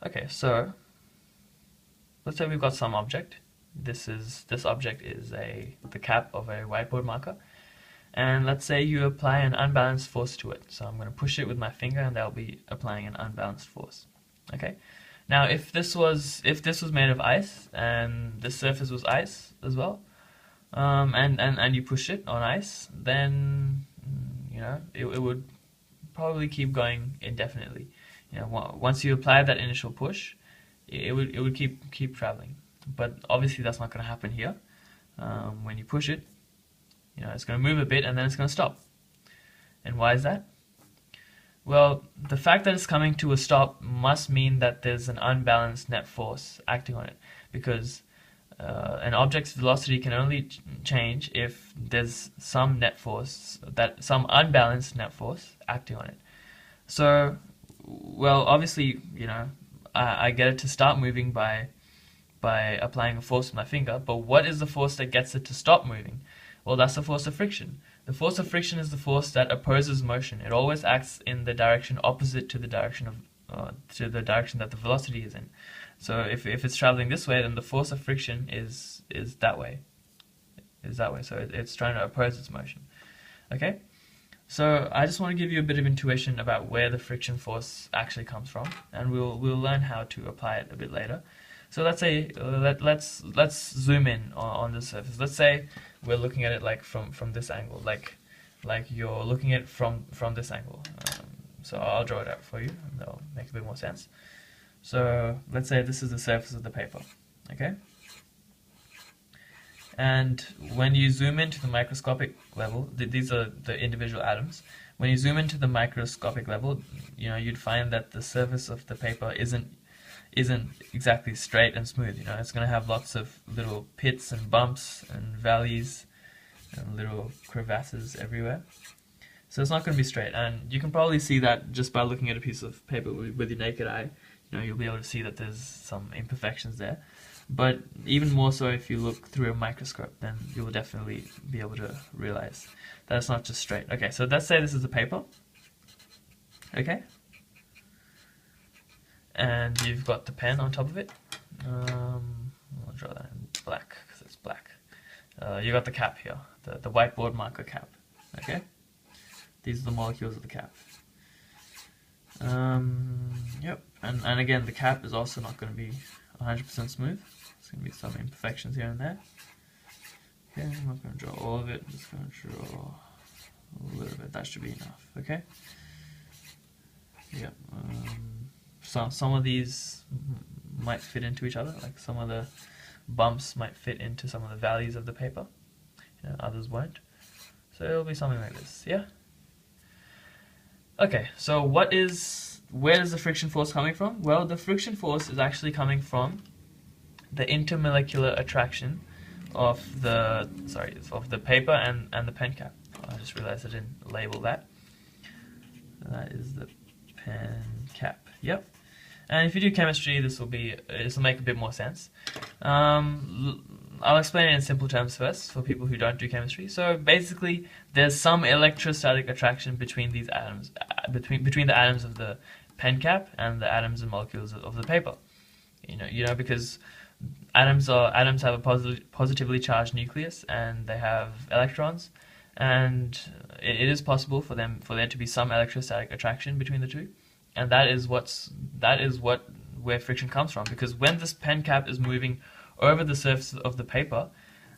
Okay, so let's say we've got some object. This object is the cap of a whiteboard marker, and let's say you apply an unbalanced force to it. So I'm going to push it with my finger, and that'll be applying an unbalanced force. Okay. Now, if this was made of ice and the surface was ice as well, and you push it on ice, then it would probably keep going indefinitely. Once you apply that initial push, it would keep traveling. But obviously, that's not going to happen here. When you push it, it's going to move a bit and then it's going to stop. And why is that? Well, the fact that it's coming to a stop must mean that there's an unbalanced net force acting on it, because an object's velocity can only change if there's some unbalanced net force acting on it. So, well, obviously, I get it to start moving by applying a force with my finger, but what is the force that gets it to stop moving? Well, that's the force of friction. The force of friction is the force that opposes motion. It always acts in the direction opposite to the direction that the velocity is in. So if it's traveling this way, then the force of friction is that way. So it's trying to oppose its motion. Okay? So I just want to give you a bit of intuition about where the friction force actually comes from, and we'll learn how to apply it a bit later. So let's say let's zoom in on the surface. Let's say we're looking at it like from this angle, like you're looking at it from this angle. So I'll draw it out for you, and that'll make a bit more sense. So let's say this is the surface of the paper, okay? And when you zoom into the microscopic level, these are the individual atoms. When you zoom into the microscopic level, you'd find that the surface of the paper isn't exactly straight and smooth. It's going to have lots of little pits and bumps and valleys and little crevasses everywhere. So it's not going to be straight, and you can probably see that just by looking at a piece of paper with your naked eye. You'll be able to see that there's some imperfections there. But even more so if you look through a microscope, then you will definitely be able to realize that it's not just straight. Okay, so let's say this is a paper. Okay? And you've got the pen on top of it. I'll draw that in black because it's black. You got the cap here, the whiteboard marker cap. Okay, these are the molecules of the cap. Yep, and again, the cap is also not going to be 100% smooth. There's going to be some imperfections here and there. Okay, I'm not going to draw all of it. I'm just going to draw a little bit. That should be enough. Okay. Yep. So some of these might fit into each other, like some of the bumps might fit into some of the values of the paper, others won't. So it'll be something like this, yeah? Okay, so where is the friction force coming from? Well, the friction force is actually coming from the intermolecular attraction of the paper and the pen cap. I just realized I didn't label that. That is the pen cap. Yep. And if you do chemistry, this will make a bit more sense. I'll explain it in simple terms first for people who don't do chemistry. So basically, there's some electrostatic attraction between these atoms, between the atoms of the pen cap and the atoms and molecules of the paper. Because atoms have a positively charged nucleus and they have electrons, and it is possible for there to be some electrostatic attraction between the two. And that is where friction comes from, because when this pen cap is moving over the surface of the paper,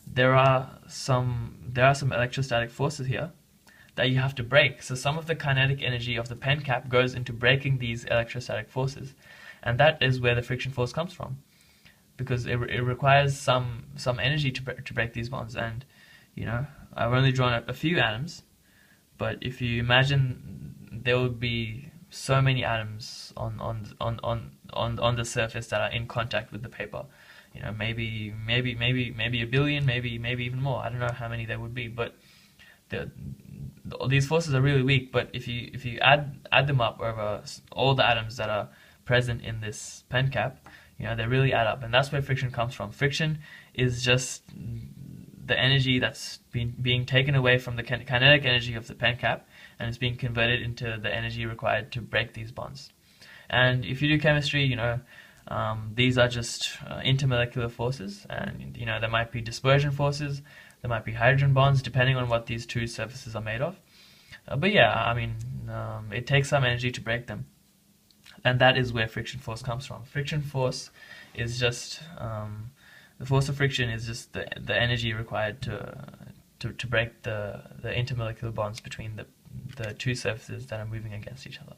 there are some electrostatic forces here that you have to break. So some of the kinetic energy of the pen cap goes into breaking these electrostatic forces, and that is where the friction force comes from, because it requires some energy to break these bonds. And I've only drawn a few atoms, but if you imagine there would be so many atoms on the surface that are in contact with the paper. Maybe a billion, maybe even more. I don't know how many there would be, but these forces are really weak. But if you add them up over all the atoms that are present in this pen cap, they really add up, and that's where friction comes from. Friction is just the energy that's being taken away from the kinetic energy of the pen cap, and it's being converted into the energy required to break these bonds. And if you do chemistry, these are just intermolecular forces, and there might be dispersion forces, there might be hydrogen bonds, depending on what these two surfaces are made of. But yeah, I mean, it takes some energy to break them, and that is where friction force comes from. Friction force is just the force of friction is just the energy required to break the intermolecular bonds between the two surfaces that are moving against each other.